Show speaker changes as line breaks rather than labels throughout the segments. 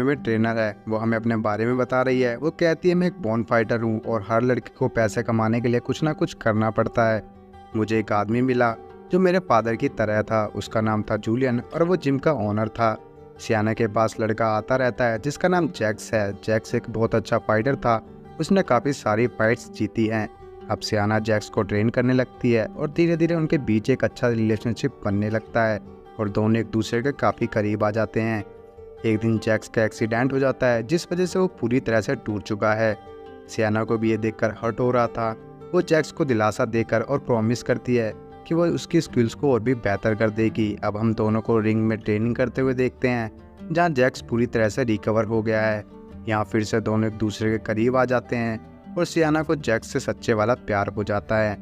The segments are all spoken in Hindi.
में ट्रेनर है, वो हमें अपने बारे में बता रही है। वो कहती है मैं एक बॉर्न फाइटर हूँ और हर लड़के को पैसे कमाने के लिए कुछ ना कुछ करना पड़ता है। मुझे एक आदमी मिला जो मेरे फादर की तरह था। उसका नाम था जूलियन और वो जिम का ओनर था। सियाना के पास लड़का आता रहता है जिसका नाम जैक्स है। जैक्स एक बहुत अच्छा फाइटर था, उसने काफ़ी सारी फाइट्स जीती हैं। अब सियाना जैक्स को ट्रेन करने लगती है और धीरे धीरे उनके बीच एक अच्छा रिलेशनशिप बनने लगता है और दोनों एक दूसरे के काफ़ी करीब आ जाते हैं। एक दिन जैक्स का एक्सीडेंट हो जाता है जिस वजह से वो पूरी तरह से टूट चुका है। सियाना को भी ये देखकर हर्ट हो रहा था। वो जैक्स को दिलासा देकर और प्रॉमिस करती है कि वो उसकी स्किल्स को और भी बेहतर कर देगी। अब हम दोनों को रिंग में ट्रेनिंग करते हुए देखते हैं जहाँ जैक्स पूरी तरह से रिकवर हो गया है। यहाँ फिर से दोनों एक दूसरे के करीब आ जाते हैं और सियाना को जैक्स से सच्चे वाला प्यार हो जाता है।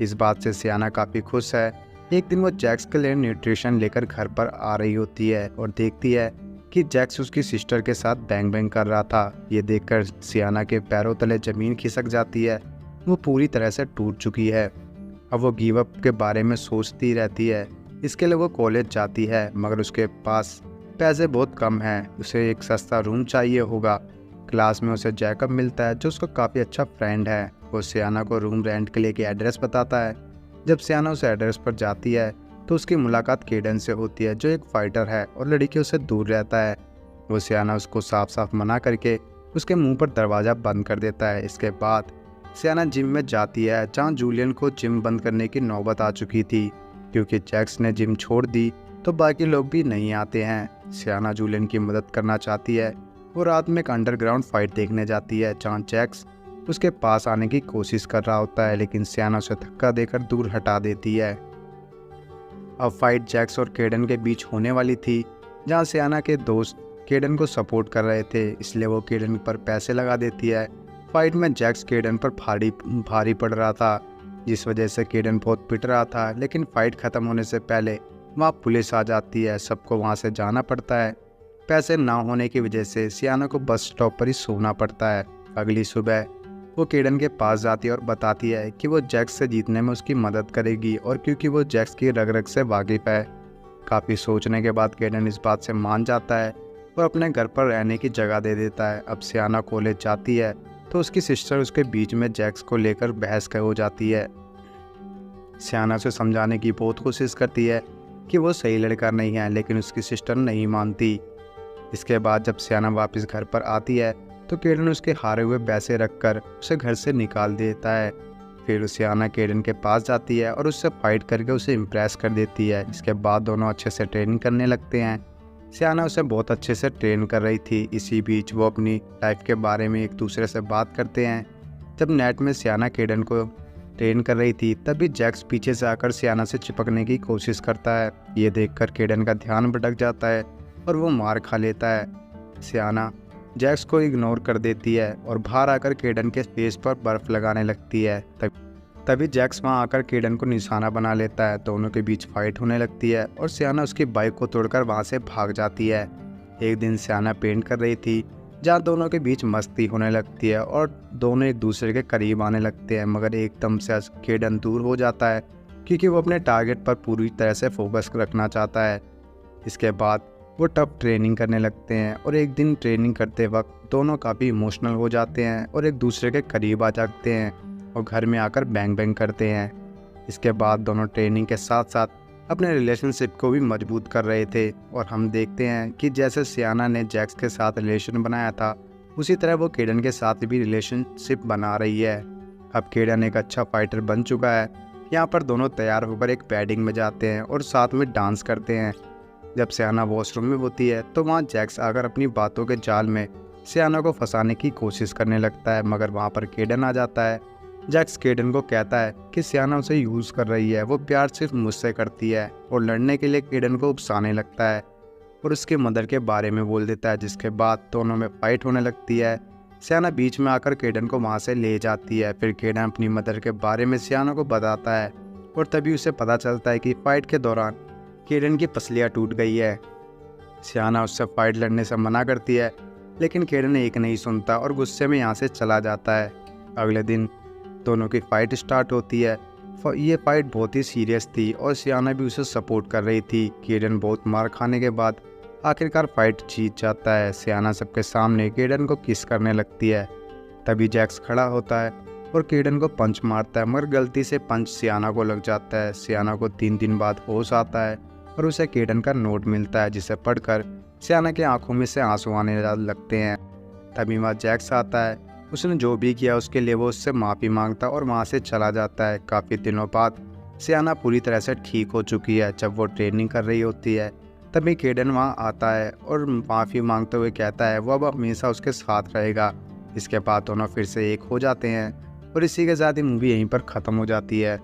इस बात से सियाना काफ़ी खुश है। एक दिन वो जैक्स के लिए न्यूट्रिशन लेकर घर पर आ रही होती है और देखती है कि जैक्स उसकी सिस्टर के साथ बैंग बैंग कर रहा था। ये देखकर सियाना के पैरों तले ज़मीन खिसक जाती है। वो पूरी तरह से टूट चुकी है। अब वो गिव अप के बारे में सोचती रहती है। इसके लिए वो कॉलेज जाती है मगर उसके पास पैसे बहुत कम हैं। उसे एक सस्ता रूम चाहिए होगा। क्लास में उसे जैकब मिलता है जो उसका काफ़ी अच्छा फ्रेंड है। वो सियाना को रूम रेंट के लिए एड्रेस बताता है। जब सियाना उस एड्रेस पर जाती है तो उसकी मुलाकात केडन से होती है जो एक फाइटर है और लड़की उससे दूर रहता है। वो सियाना उसको साफ साफ मना करके उसके मुंह पर दरवाज़ा बंद कर देता है। इसके बाद सियाना जिम में जाती है जहाँ जूलियन को जिम बंद करने की नौबत आ चुकी थी। क्योंकि जैक्स ने जिम छोड़ दी तो बाकी लोग भी नहीं आते हैं। सियाना जूलियन की मदद करना चाहती है। वो रात में एक अंडरग्राउंड फाइट देखने जाती है जहाँ जैक्स उसके पास आने की कोशिश कर रहा होता है लेकिन सियाना उसे धक्का देकर दूर हटा देती है। अब फाइट जैक्स और केडन के बीच होने वाली थी जहाँ सियाना के दोस्त केडन को सपोर्ट कर रहे थे, इसलिए वो केडन पर पैसे लगा देती है। फाइट में जैक्स केडन पर भारी पड़ रहा था जिस वजह से केडन बहुत पिट रहा था। लेकिन फाइट ख़त्म होने से पहले वहाँ पुलिस आ जाती है। सबको वहाँ से जाना पड़ता है। पैसे ना होने की वजह से सियाना को बस स्टॉप पर ही सोना पड़ता है। अगली सुबह वो केडन के पास जाती है और बताती है कि वो जैक्स से जीतने में उसकी मदद करेगी और क्योंकि वो जैक्स की रग रग से वाकिफ़ है। काफ़ी सोचने के बाद केडन इस बात से मान जाता है और अपने घर पर रहने की जगह दे देता है। अब सियाना कॉलेज जाती है तो उसकी सिस्टर उसके बीच में जैक्स को लेकर बहस हो जाती है। सियाना उसे समझाने की बहुत कोशिश करती है कि वो सही लड़का नहीं है लेकिन उसकी सिस्टर नहीं मानती। इसके बाद जब सियाना वापस घर पर आती है तो केडन उसके हारे हुए पैसे रखकर उसे घर से निकाल देता है। फिर सियाना केडन के पास जाती है और उससे फाइट करके उसे इम्प्रेस कर देती है। इसके बाद दोनों अच्छे से ट्रेनिंग करने लगते हैं। सियाना उसे बहुत अच्छे से ट्रेन कर रही थी। इसी बीच वो अपनी लाइफ के बारे में एक दूसरे से बात करते हैं। जब नेट में सियाना केडन को ट्रेन कर रही थी तभी जैक्स पीछे से आकर सियाना से चिपकने की कोशिश करता है। ये देखकर केडन का ध्यान भटक जाता है और वो मार खा लेता है। सियाना जैक्स को इग्नोर कर देती है और बाहर आकर केडन के फेस पर बर्फ लगाने लगती है। तभी जैक्स वहां आकर केडन को निशाना बना लेता है। दोनों के बीच फाइट होने लगती है और सियाना उसकी बाइक को तोड़कर वहां से भाग जाती है। एक दिन सियाना पेंट कर रही थी जहां दोनों के बीच मस्ती होने लगती है और दोनों एक दूसरे के करीब आने लगते हैं मगर एकदम से केडन दूर हो जाता है क्योंकि वो अपने टारगेट पर पूरी तरह से फोकस रखना चाहता है। इसके बाद वो टफ ट्रेनिंग करने लगते हैं और एक दिन ट्रेनिंग करते वक्त दोनों काफ़ी इमोशनल हो जाते हैं और एक दूसरे के करीब आ जाते हैं और घर में आकर बैंग बैंग करते हैं। इसके बाद दोनों ट्रेनिंग के साथ साथ अपने रिलेशनशिप को भी मजबूत कर रहे थे और हम देखते हैं कि जैसे सियाना ने जैक्स के साथ रिलेशन बनाया था उसी तरह वो केडन के साथ भी रिलेशनशिप बना रही है। अब केडन एक अच्छा फाइटर बन चुका है। यहाँ पर दोनों तैयार होकर एक वेडिंग में जाते हैं और साथ में डांस करते हैं। जब सियाना वॉशरूम में होती है तो वहाँ जैक्स आकर अपनी बातों के जाल में सियाना को फंसाने की कोशिश करने लगता है मगर वहाँ पर केडन आ जाता है। जैक्स केडन को कहता है कि सियाना उसे यूज़ कर रही है, वो प्यार सिर्फ मुझसे करती है और लड़ने के लिए केडन को उकसाने लगता है और उसके मदर के बारे में बोल देता है जिसके बाद दोनों में फाइट होने लगती है। सियाना बीच में आकर केडन को वहाँ से ले जाती है। फिर केडन अपनी मदर के बारे में सियाना को बताता है और तभी उसे पता चलता है कि फाइट के दौरान केडन की पसलियाँ टूट गई है। सियाना उससे फाइट लड़ने से मना करती है लेकिन केडन एक नहीं सुनता और गुस्से में यहाँ से चला जाता है। अगले दिन दोनों की फाइट स्टार्ट होती है। ये फाइट बहुत ही सीरियस थी और सियाना भी उसे सपोर्ट कर रही थी। केडन बहुत मार खाने के बाद आखिरकार फाइट जीत जाता है। सियाना सबके सामने केडन को किस करने लगती है। तभी जैक्स खड़ा होता है और केडन को पंच मारता है, मगर गलती से पंच सियाना को लग जाता है। सियाना को 3 दिन बाद होश आता है और उसे केडन का नोट मिलता है, जिसे पढ़कर सियाना की आंखों में से आंसू आने लगते हैं। तभी वहाँ जैक्स आता है। उसने जो भी किया उसके लिए वो उससे माफ़ी मांगता और वहाँ से चला जाता है। काफ़ी दिनों बाद सियाना पूरी तरह से ठीक हो चुकी है। जब वो ट्रेनिंग कर रही होती है तभी केडन वहाँ आता है और माफ़ी मांगते हुए कहता है वो अब हमेशा उसके साथ रहेगा। इसके बाद दोनों फिर से एक हो जाते हैं और इसी के साथ ही मूवी यहीं पर ख़त्म हो जाती है।